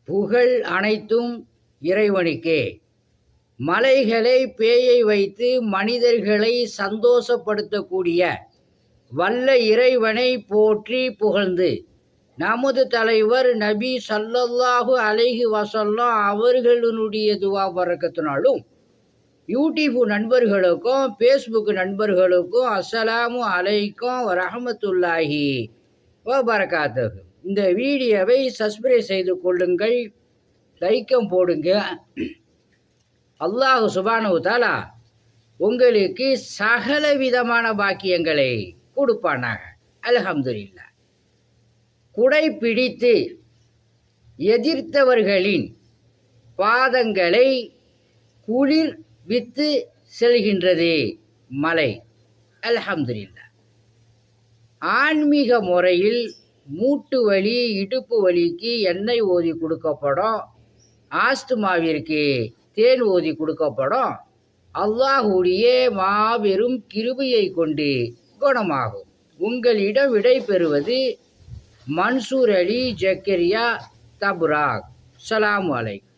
புகழ் அனைத்தும் இறைவனுக்கே. மலைகளை பேயை வைத்து மனிதர்களை சந்தோஷப்படுத்தக்கூடிய வல்ல இறைவனை போற்றி புகழ்ந்து நமது தலைவர் நபி ஸல்லல்லாஹு அலைஹி வஸல்லம் அவர்களுடைய துவா பரக்கத்தினாலும் யூடியூப் நண்பர்களுக்கும் ஃபேஸ்புக் நண்பர்களுக்கும் அஸ்ஸலாமு அலைக்கும் வரஹ்மத்துல்லாஹி வபரகாத்துஹு. இந்த வீடியோவை சப்ஸ்கிரைப் செய்து கொள்ளுங்கள், லைக்கம் போடுங்க. அல்லாஹ் சுப்ஹானஹு வ தஆலா உங்களுக்கு சகல விதமான பாக்கியங்களை கொடுப்பானாக. அல்ஹம்துலில்லாஹ். குடை பிடித்து எதிர்த்தவர்களின் பாதங்களை குளிர் வித்து செல்கின்றது மலை. அல்ஹம்துலில்லாஹ். ஆன்மீக முறையில் மூட்டு வலி இடுப்பு வலிக்கு எண்ணெய் ஓதி கொடுக்கப்படும், ஆஸ்துமாவிற்கு தேன் ஓதி கொடுக்கப்படும். அல்லாஹுடைய மாபெரும் கிருபையை கொண்டு குணமாகும். உங்களிடம் விடை பெறுவது மன்சூர் அலி ஜக்கரியா தபுராக். ஸலாமு அலைக்கும்.